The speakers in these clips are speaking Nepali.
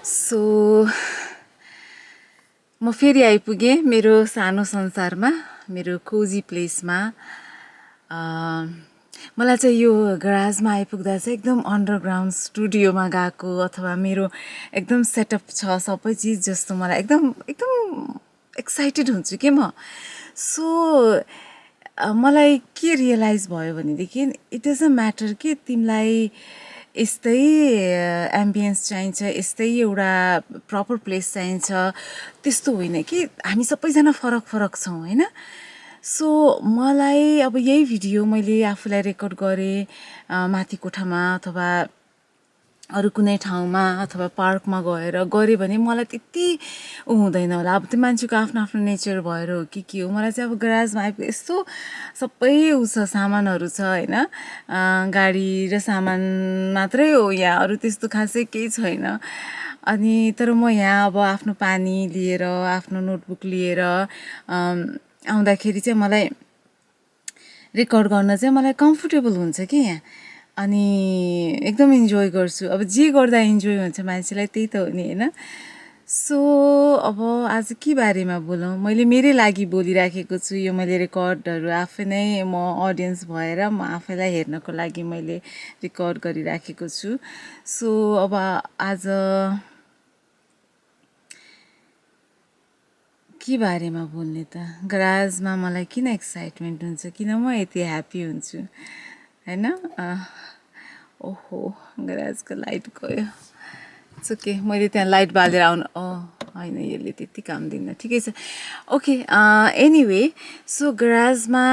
सो म फेरि आइपुगेँ मेरो सानो संसारमा, मेरो कोजी प्लेसमा। मलाई चाहिँ यो गराजमा आइपुग्दा चाहिँ एकदम अन्डरग्राउन्ड स्टुडियोमा गएको अथवा मेरो एकदम सेटअप छ सबै चिज जस्तो मलाई एकदम एकदम एक्साइटेड हुन्छु कि म। सो मलाई के रियलाइज भयो भनेदेखि इट डजन्ट म्याटर कि तिमीलाई यस्तै एम्बियन्स चाहिन्छ, यस्तै एउटा प्रपर प्लेस चाहिन्छ, त्यस्तो होइन कि हामी सबैजना फरक फरक छौँ होइन। सो मलाई अब यही भिडियो मैले आफूलाई रेकर्ड गरेँ माथि कोठामा अथवा अरू कुनै ठाउँमा अथवा पार्कमा गरेँ भने मलाई त्यति हुँदैन होला। अब त्यो मान्छेको आफ्नो आफ्नो नेचर भएर हो कि के हो। मलाई चाहिँ अब गराजमा आइपुग्यो यस्तो सबै छ, सामानहरू छ होइन, गाडी र सामान मात्रै हो यहाँ, अरू त्यस्तो खासै केही छैन। अनि तर म यहाँ अब आफ्नो पानी लिएर आफ्नो नोटबुक लिएर आउँदाखेरि चाहिँ मलाई रेकर्ड गर्न चाहिँ मलाई कम्फोर्टेबल हुन्छ कि यहाँ, अनि एकदम इन्जोय गर्छु। अब जे गर्दा इन्जोय हुन्छ मान्छेलाई त्यही त हो नि होइन। सो अब आज के बारेमा बोलौँ, मैले मेरै लागि बोलिराखेको छु। यो मैले रेकर्डहरू आफै नै म अडियन्स भएर म आफैलाई हेर्नको लागि मैले रेकर्ड गरिराखेको छु। सो अब आज के बारेमा बोल्ने त, गराजमा मलाई किन एक्साइटमेन्ट हुन्छ, किन म यति ह्याप्पी हुन्छु होइन। ओहो गराजको लाइट गयो, इट्स ओके, मैले त्यहाँ लाइट बालेर आउनु होइन, यसले त्यति काम दिन्न, ठिकै छ, ओके। एनिवे, सो गराजमा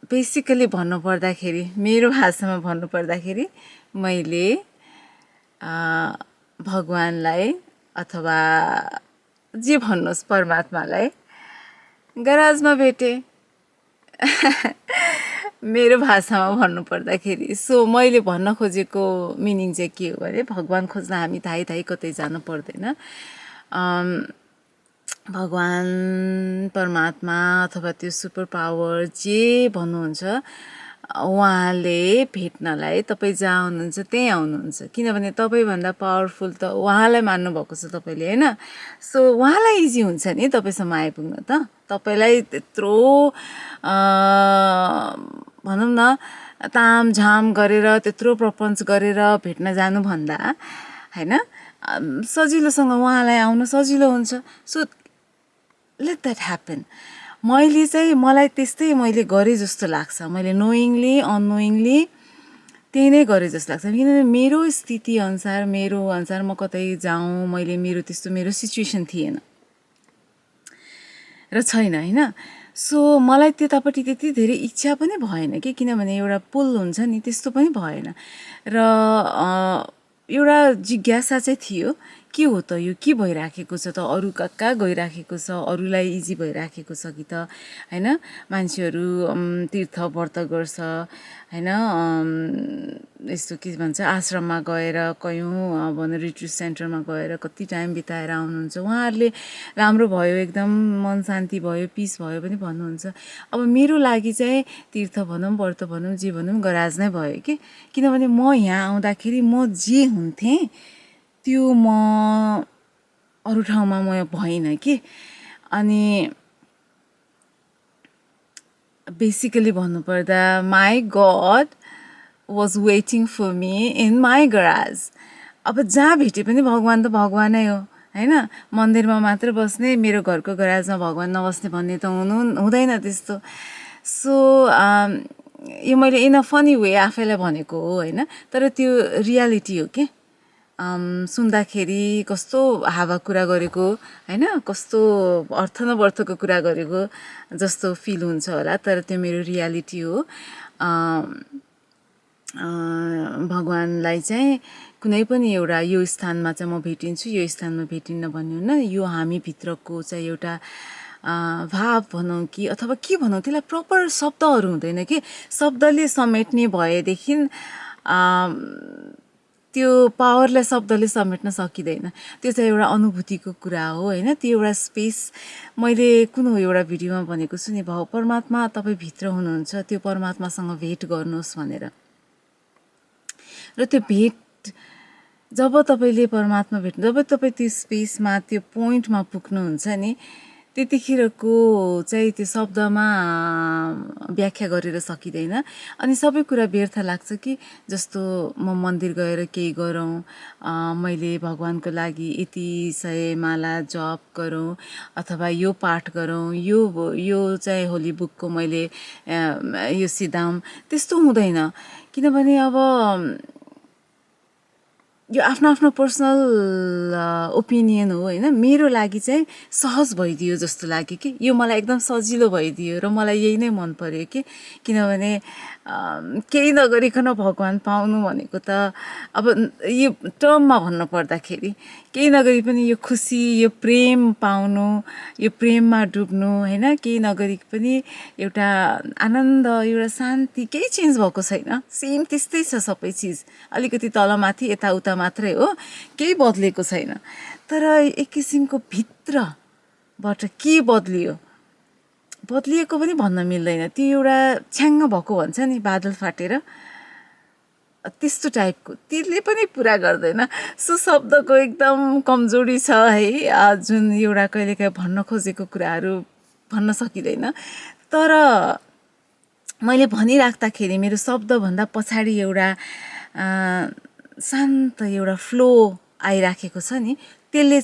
बेसिकली भन्नुपर्दाखेरि, मेरो भाषामा भन्नुपर्दाखेरि मैले भगवान्लाई अथवा जे भन्नुहोस् परमात्मालाई गराजमा भेटेँ मेरो भाषामा भन्नुपर्दाखेरि। सो मैले भन्न खोजेको मिनिङ चाहिँ के हो भने, भगवान् खोज्न हामी धाइ कतै जानु पर्दैन। भगवान् परमात्मा अथवा त्यो सुपर पावर जे भन्नुहुन्छ, उहाँले भेट्नलाई तपाईँ जहाँ हुनुहुन्छ त्यहीँ आउनुहुन्छ, किनभने तपाईँभन्दा पावरफुल त उहाँलाई मान्नुभएको छ तपाईँले होइन। सो उहाँलाई इजी हुन्छ नि तपाईँसम्म आइपुग्न त। तपाईँलाई त्यत्रो भनौँ न तामझाम गरेर त्यत्रो प्रपञ्च गरेर भेट्न जानुभन्दा होइन, सजिलोसँग उहाँलाई आउन सजिलो हुन्छ। So let that happen. मलाई त्यस्तै मैले गरेँ जस्तो लाग्छ, मैले नोइङली अननोइङली त्यही नै गरेँ जस्तो लाग्छ, किनभने मेरो स्थिति अनुसार म कतै जाउँ, मेरो सिचुएसन थिएन र छैन होइन। सो मलाई त्यतापट्टि त्यति धेरै इच्छा पनि भएन कि, किनभने एउटा पुल हुन्छ नि त्यस्तो पनि भएन, र एउटा जिज्ञासा चाहिँ थियो, के हो त यो, के भइराखेको छ त, अरू कहाँ गइराखेको छ, अरूलाई इजी भइराखेको छ कि त होइन। मान्छेहरू तीर्थ व्रत गर्छ होइन, यस्तो के भन्छ आश्रममा गएर कयौँ भनौँ रिट्रिट सेन्टरमा गएर कति टाइम बिताएर आउनुहुन्छ, उहाँहरूले राम्रो भयो, एकदम मन शान्ति भयो, पिस भयो पनि भन्नुहुन्छ। अब मेरो लागि चाहिँ तीर्थ भनौँ व्रत भनौँ जे भनौँ गराज नै भयो कि, किनभने म यहाँ आउँदाखेरि म जे हुन्थेँ त्यो म अरू ठाउँमा म भइनँ कि। अनि बेसिकली भन्नुपर्दा my god was waiting for me in my garage. अब जहाँ भेटे पनि भगवान् त भगवानै हो होइन। मन्दिरमा मात्र बस्ने, मेरो घरको गराजमा भगवान् नबस्ने भन्ने त हुँदैन त्यस्तो। सो यो मैले इन अ फनी वे आफैलाई भनेको हो होइन, तर त्यो रियालिटी हो कि। सुन्दाखेरि कस्तो हावा कुरा गरेको होइन, कस्तो अर्थ नबर्थको कुरा गरेको जस्तो फिल हुन्छ होला, तर त्यो मेरो रियालिटी हो। भगवान्लाई चाहिँ कुनै पनि एउटा यो स्थानमा चाहिँ म भेटिन्छु, यो स्थानमा भेटिन्न भन्ने हुन्न। यो हामीभित्रको चाहिँ एउटा भाव भनौँ कि अथवा के भनौँ, त्यसलाई प्रपर शब्दहरू हुँदैन कि, शब्दले समेट्ने भएदेखि त्यो पावरलाई शब्दले समेट्न सकिँदैन। त्यो चाहिँ एउटा अनुभूतिको कुरा हो होइन। त्यो एउटा स्पेस, मैले कुन एउटा भिडियोमा भनेको छु नि, परमात्मा तपाईँ भित्र हुनुहुन्छ, त्यो परमात्मासँग भेट गर्नुहोस् भनेर। र त्यो भेट जब तपाईँले परमात्मा भेट्नु, जब तपाईँ त्यो स्पेसमा त्यो पोइन्टमा पुग्नुहुन्छ नि, त्यतिखेरको चाहिँ त्यो शब्दमा व्याख्या गरेर सकिँदैन। अनि सबै कुरा व्यर्थ लाग्छ कि जस्तो म मन्दिर गएर केही गरौँ, मैले भगवानको लागि यति सय माला जप गरौँ अथवा यो पाठ गरौँ, यो चाहिँ होली बुकको मैले यो सिदाम, त्यस्तो हुँदैन। किनभने अब यो आफ्नो आफ्नो पर्सनल ओपिनियन हो होइन। मेरो लागि चाहिँ सहज भइदियो जस्तो लाग्यो कि यो मलाई एकदम सजिलो भइदियो र मलाई यही नै मन पर्यो कि किनभने केही नगरिकन भगवान् पाउनु भनेको त अब यो टर्ममा भन्नु पर्दाखेरि केही नगरी पनि यो खुसी, यो प्रेम पाउनु, यो प्रेममा डुब्नु होइन, केही नगरी पनि एउटा आनन्द, एउटा शान्ति, केही चेन्ज भएको छैन, सेम त्यस्तै छ सबै चिज, अलिकति तलमाथि यताउता मात्रै हो, केही बदलेको छैन। तर एक किसिमको भित्रबाट के बदलिएको पनि भन्न मिल्दैन। त्यो एउटा छ्याङ्ग भएको भन्छ नि, बादल फाटेर, त्यस्तो टाइपको, त्यसले पनि पुरा गर्दैन। सो शब्दको एकदम कमजोरी छ है, जुन एउटा कहिलेकाहीँ भन्न खोजेको कुराहरू भन्न सकिँदैन। तर मैले भनिराख्दाखेरि मेरो शब्दभन्दा पछाडि एउटा शान्त एउटा फ्लो आइराखेको छ नि, त्यसले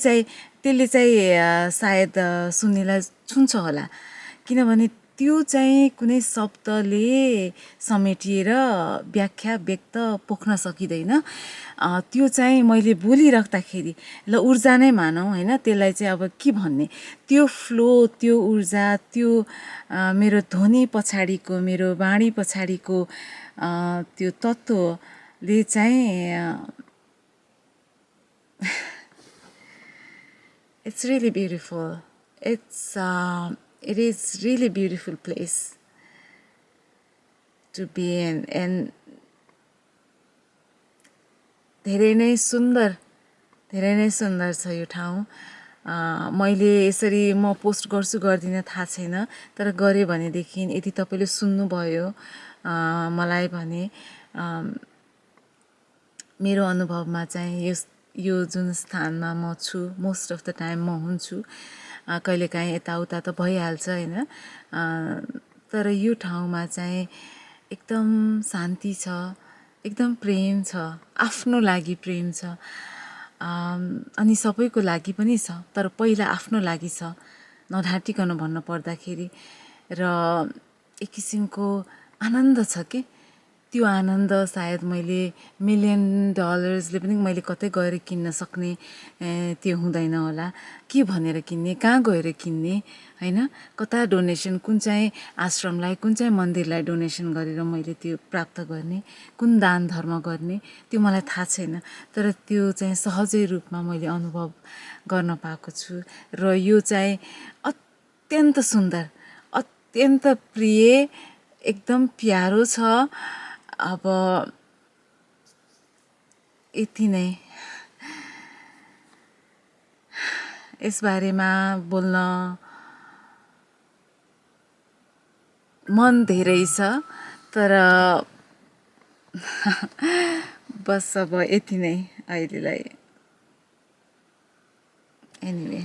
चाहिँ सायद सुन्नेलाई छुन्छ होला। किनभने त्यो चाहिँ कुनै शब्दले समेटिएर व्याख्या व्यक्त पोख्न सकिँदैन। त्यो चाहिँ मैले बोलिराख्दाखेरि ल ऊर्जा नै मानौँ होइन, त्यसलाई चाहिँ अब के भन्ने, त्यो फ्लो, त्यो ऊर्जा, त्यो मेरो ध्वनि पछाडिको, मेरो वाणी पछाडिको त्यो तत्त्वले चाहिँ it's really beautiful. It is really beautiful place to be in, and धेरै नै सुन्दर छ यो ठाउँ। मैले यसरी म पोस्ट गर्छु गर्दिनँ थाहा छैन, तर गरेँ भनेदेखि यदि तपाईँले सुन्नुभयो मलाई भने मेरो अनुभवमा चाहिँ यो जुन स्थानमा म छु, मोस्ट अफ द टाइम म हुन्छु, कहिलेकाहीँ यताउता त भइहाल्छ होइन, तर यो ठाउँमा चाहिँ एकदम शान्ति छ, एकदम प्रेम छ, आफ्नो लागि प्रेम छ, अनि सबैको लागि पनि छ, तर पहिला आफ्नो लागि छ नढाँटिकन भन्न पर्दाखेरि। र एक किसिमको आनन्द छ कि त्यो आनन्द सायद मैले $1,000,000ले पनि मैले कतै गएर किन्न सक्ने त्यो हुँदैन होला। के भनेर किन्ने, कहाँ गएर किन्ने होइन, कता डोनेसन, कुन चाहिँ आश्रमलाई, कुन चाहिँ मन्दिरलाई डोनेसन गरेर मैले त्यो प्राप्त गर्ने, कुन दान धर्म गर्ने, त्यो मलाई थाहा छैन। तर त्यो चाहिँ सहजै रूपमा मैले अनुभव गर्न पाएको छु र यो चाहिँ अत्यन्त सुन्दर, अत्यन्त प्रिय, एकदम प्यारो छ। अब यति नै, यसबारेमा बोल्न मन धेरै छ, तर बस अब यति नै अहिलेलाई। एनिवे